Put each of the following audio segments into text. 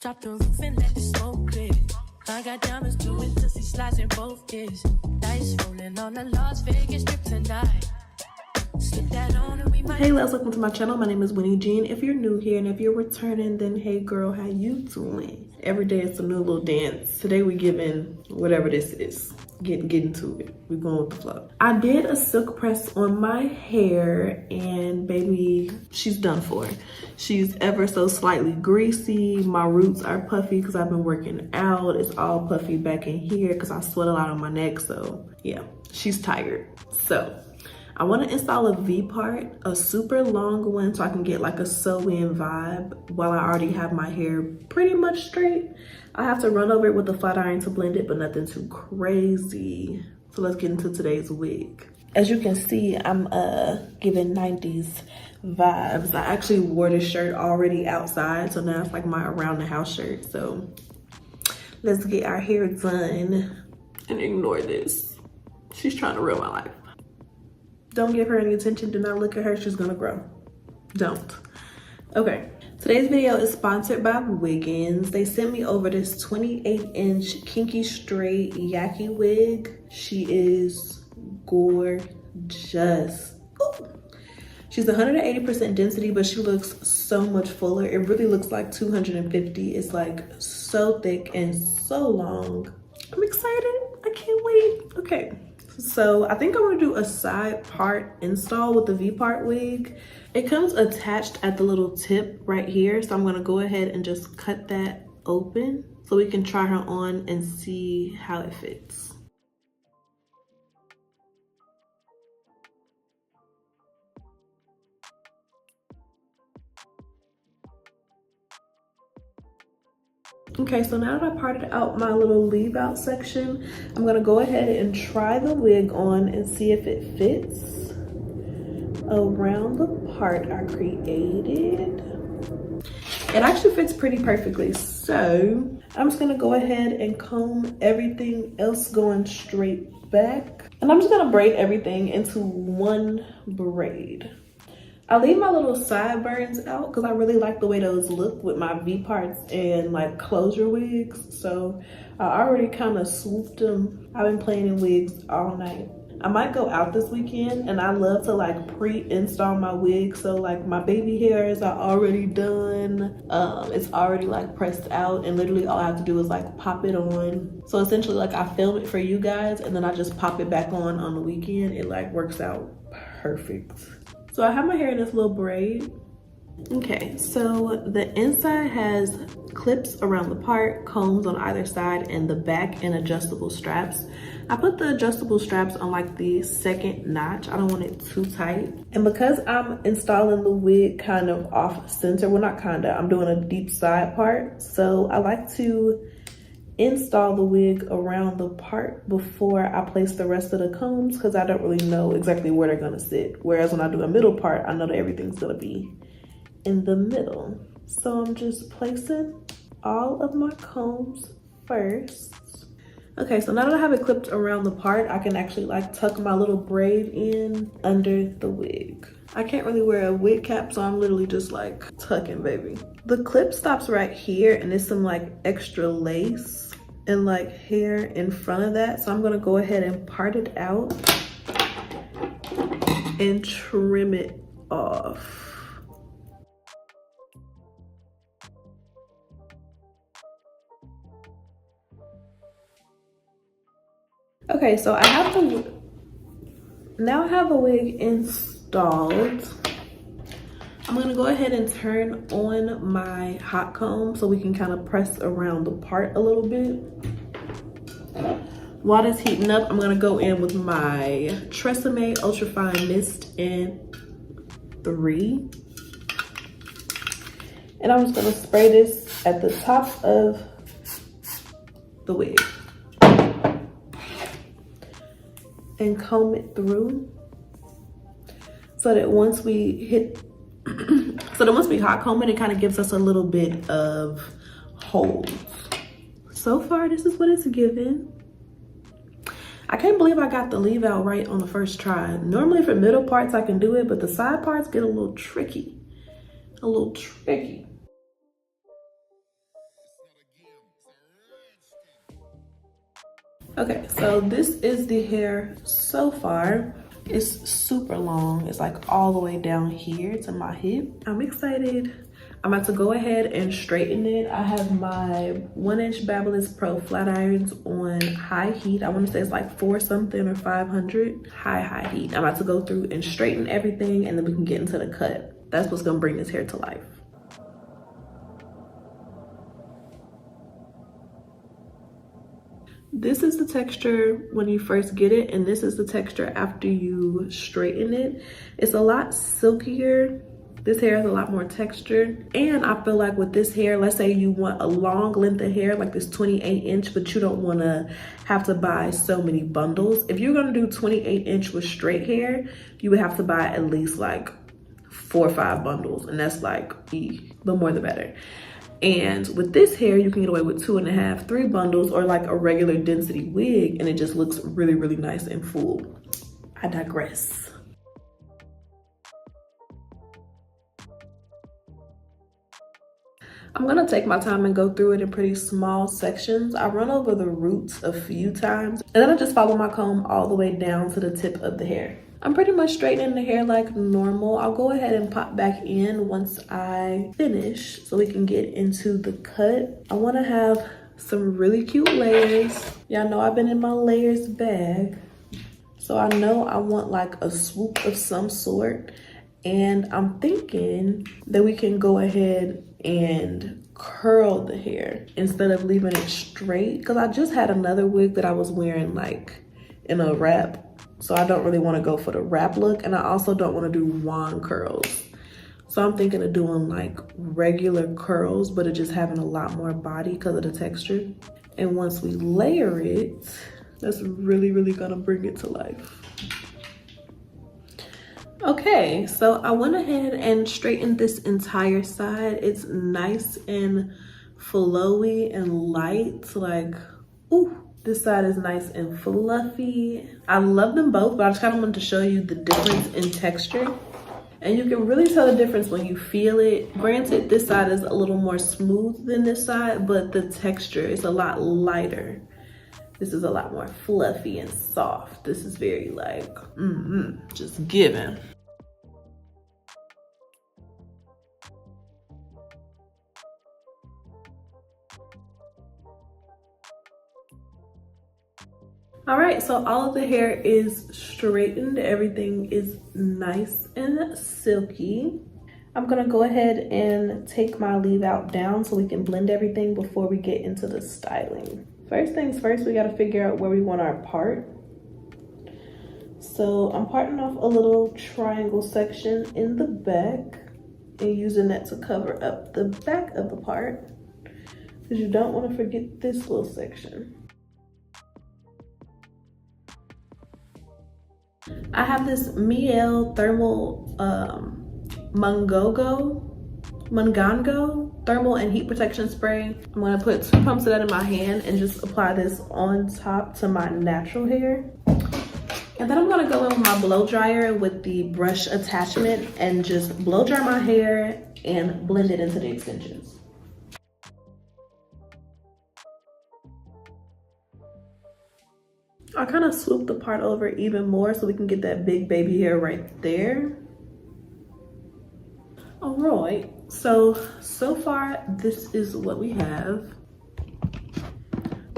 Drop the roof and let the smoke clear. I got diamonds doing pussy slides in both ears. Dice rolling on the Las Vegas strip tonight. Slip that on and we might. Hey loves, welcome to my channel. My name is WynneJean. If you're new here and if you're returning, then hey girl, how you doing? Every day it's a new little dance. Today we giving whatever this is. Getting to it. We're going with the flow. I did a silk press on my hair and baby, she's done for. She's ever so slightly greasy. My roots are puffy because I've been working out. It's all puffy back in here because I sweat a lot on my neck. So yeah, she's tired. So I want to install a V part, a super long one so I can get like a sew-in vibe while I already have my hair pretty much straight. I have to run over it with a flat iron to blend it, but nothing too crazy. So let's get into today's wig. As you can see, I'm giving 90s vibes. I actually wore this shirt already outside, so now it's like my around the house shirt. So let's get our hair done and ignore this. She's trying to ruin my life. Don't give her any attention. Do not look at her. She's gonna grow. Don't. Okay. Today's video is sponsored by Wiggins. They sent me over this 28-inch Kinky straight yaki wig. She is gorgeous. Ooh. She's 180% density, but she looks so much fuller. It really looks like 250. It's like so thick and so long. I'm excited. I can't wait. Okay. So I think I'm gonna do a side part install with the V part wig. It comes attached at the little tip right here. So I'm gonna go ahead and just cut that open so we can try her on and see how it fits. Okay, so now that I parted out my little leave out section, I'm gonna go ahead and try the wig on and see if it fits around the part I created. It actually fits pretty perfectly. So I'm just gonna go ahead and comb everything else going straight back. And I'm just gonna braid everything into one braid. I leave my little sideburns out because I really like the way those look with my V parts and like closure wigs. So I already kind of swooped them. I've been playing in wigs all night. I might go out this weekend and I love to like pre-install my wig. So like my baby hairs are already done. It's already like pressed out and literally all I have to do is like pop it on. So essentially like I film it for you guys and then I just pop it back on the weekend. It like works out perfect. So I have my hair in this little braid. Okay, so the inside has clips around the part, combs on either side, and the back and adjustable straps. I put the adjustable straps on like the second notch. I don't want it too tight. And because I'm installing the wig kind of off center, well not kinda, I'm doing a deep side part. So I like to install the wig around the part before I place the rest of the combs because I don't really know exactly where they're gonna sit. Whereas when I do a middle part, I know that everything's gonna be in the middle. So I'm just placing all of my combs first. Okay, so now that I have it clipped around the part, I can actually like tuck my little braid in under the wig. I can't really wear a wig cap, so I'm literally just like tucking, baby. The clip stops right here and there's some like extra lace and like hair in front of that. So I'm gonna go ahead and part it out and trim it off. Okay, so I have now I have the wig installed. I'm gonna go ahead and turn on my hot comb so we can kind of press around the part a little bit. While it's heating up, I'm gonna go in with my Tresemme Ultrafine Mist in 3. And I'm just gonna spray this at the top of the wig. And comb it through so that once we hit hot comb it, it kind of gives us a little bit of hold. So far, this is what it's given. I can't believe I got the leave out right on the first try. Normally for middle parts I can do it, but the side parts get a little tricky. Okay, so this is the hair so far. It's super long. It's like all the way down here to my hip. I'm excited. I'm about to go ahead and straighten it. I have my 1-inch Babyliss Pro flat irons on high heat. I want to say it's like 4 something or 500. High heat. I'm about to go through and straighten everything, and then we can get into the cut. That's what's gonna bring this hair to life. This is the texture when you first get it, and this is the texture after you straighten it. It's a lot silkier. This hair has a lot more texture. And I feel like with this hair, let's say you want a long length of hair, like this 28-inch, but you don't want to have to buy so many bundles. If you're going to do 28-inch with straight hair, you would have to buy at least like 4 or 5 bundles. And that's like, the more the better. And with this hair, you can get away with 2.5, 3 bundles, or like a regular density wig, and it just looks really, really nice and full. I digress. I'm gonna take my time and go through it in pretty small sections. I run over the roots a few times, and then I just follow my comb all the way down to the tip of the hair. I'm pretty much straightening the hair like normal. I'll go ahead and pop back in once I finish so we can get into the cut. I wanna have some really cute layers. Y'all know I've been in my layers bag. So I know I want like a swoop of some sort. And I'm thinking that we can go ahead and curl the hair instead of leaving it straight. Cause I just had another wig that I was wearing like in a wrap. So I don't really want to go for the wrap look, and I also don't want to do wand curls. So I'm thinking of doing like regular curls, but it just having a lot more body because of the texture. And once we layer it, that's really, really gonna bring it to life. Okay, so I went ahead and straightened this entire side. It's nice and flowy and light, like, ooh. This side is nice and fluffy. I love them both, but I just kind of wanted to show you the difference in texture. And you can really tell the difference when you feel it. Granted, this side is a little more smooth than this side, but the texture is a lot lighter. This is a lot more fluffy and soft. This is very like, just giving. All right, so all of the hair is straightened. Everything is nice and silky. I'm gonna go ahead and take my leave out down so we can blend everything before we get into the styling. First things first, we gotta figure out where we want our part. So I'm parting off a little triangle section in the back and using that to cover up the back of the part, because you don't wanna forget this little section. I have this Miele thermal Mungango thermal and heat protection spray. I'm gonna put 2 pumps of that in my hand and just apply this on top to my natural hair. And then I'm gonna go in with my blow dryer with the brush attachment and just blow dry my hair and blend it into the extensions. I kind of swoop the part over even more so we can get that big baby hair right there. All right, so far this is what we have.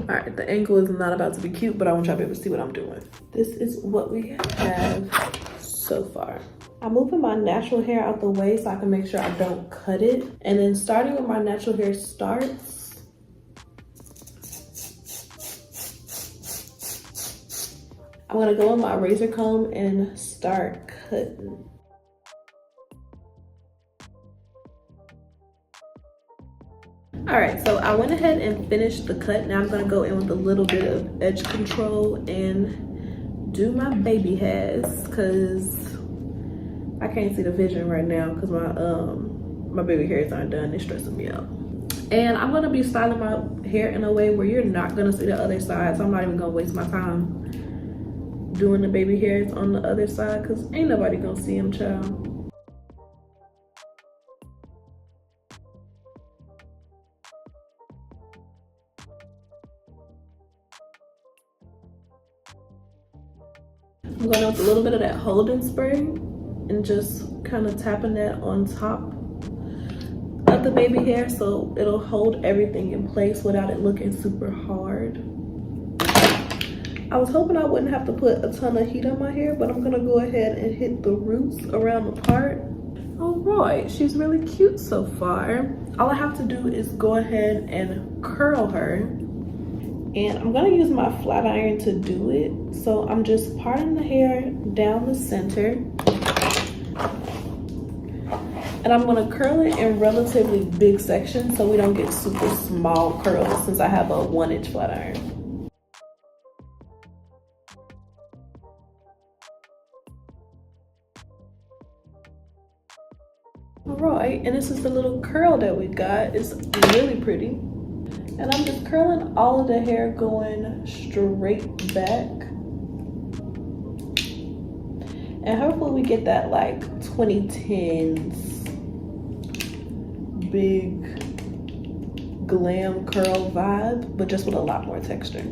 All right, the angle is not about to be cute, but I want y'all to be able to see what I'm doing. This is what we have so far. I'm moving my natural hair out the way so I can make sure I don't cut it. And then starting where my natural hair starts, I'm gonna go on my razor comb and start cutting. All right, so I went ahead and finished the cut. Now I'm gonna go in with a little bit of edge control and do my baby hairs, cause I can't see the vision right now because my baby hairs aren't done. It's stressing me out. And I'm gonna be styling my hair in a way where you're not gonna see the other side, so I'm not even gonna waste my time doing the baby hairs on the other side, because ain't nobody gonna see them, child. I'm going with a little bit of that holding spray and just kind of tapping that on top of the baby hair so it'll hold everything in place without it looking super hard. I was hoping I wouldn't have to put a ton of heat on my hair, but I'm gonna go ahead and hit the roots around the part. All right, she's really cute so far. All I have to do is go ahead and curl her. And I'm gonna use my flat iron to do it. So I'm just parting the hair down the center. And I'm gonna curl it in relatively big sections so we don't get super small curls since I have a 1-inch flat iron. All right, and this is the little curl that we got. It's really pretty. And I'm just curling all of the hair going straight back. And hopefully we get that like 2010s big glam curl vibe, but just with a lot more texture.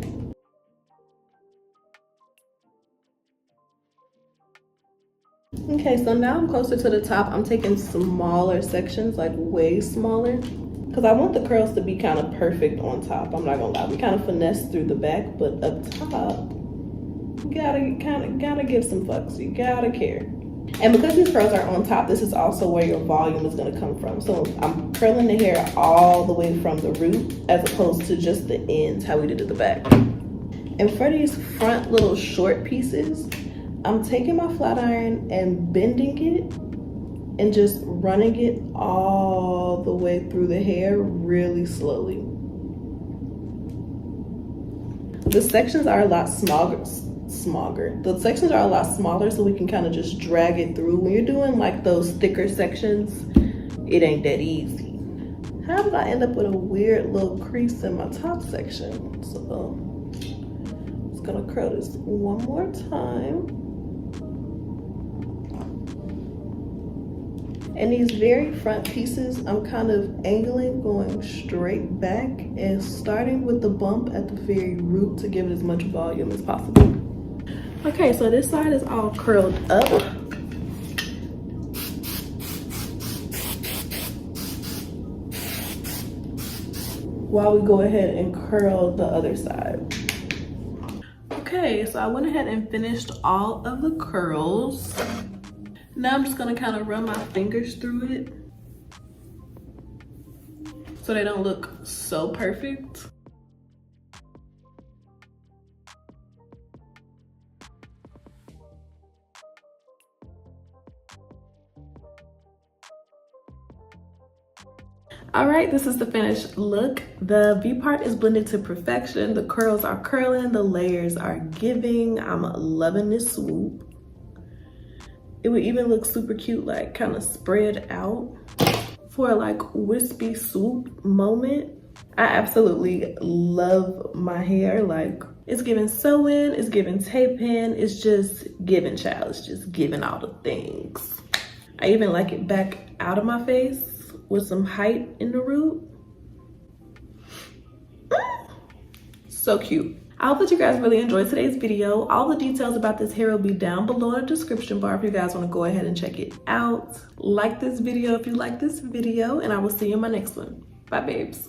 Okay, so now I'm closer to the top. I'm taking smaller sections, like way smaller, because I want the curls to be kind of perfect on top. I'm not gonna lie, we kind of finesse through the back, but up top, you gotta give some fucks. You gotta care. And because these curls are on top, this is also where your volume is gonna come from. So I'm curling the hair all the way from the root as opposed to just the ends, how we did at the back. And for these front little short pieces, I'm taking my flat iron and bending it and just running it all the way through the hair really slowly. The sections are a lot smaller. The sections are a lot smaller so we can kind of just drag it through. When you're doing like those thicker sections, it ain't that easy. How did I end up with a weird little crease in my top section? So I'm just gonna curl this one more time. And these very front pieces, I'm kind of angling, going straight back and starting with the bump at the very root to give it as much volume as possible. Okay, so this side is all curled up. While we go ahead and curl the other side. Okay, so I went ahead and finished all of the curls. Now I'm just gonna kind of run my fingers through it so they don't look so perfect. All right, this is the finished look. The V part is blended to perfection. The curls are curling, the layers are giving. I'm loving this swoop. It would even look super cute, like kind of spread out for a like wispy swoop moment. I absolutely love my hair. Like it's giving sew-in, it's giving tape-in, it's just giving, child. It's just giving all the things. I even like it back out of my face with some height in the root. So cute. I hope that you guys really enjoyed today's video. All the details about this hair will be down below in the description bar if you guys want to go ahead and check it out. Like this video if you like this video, and I will see you in my next one. Bye, babes.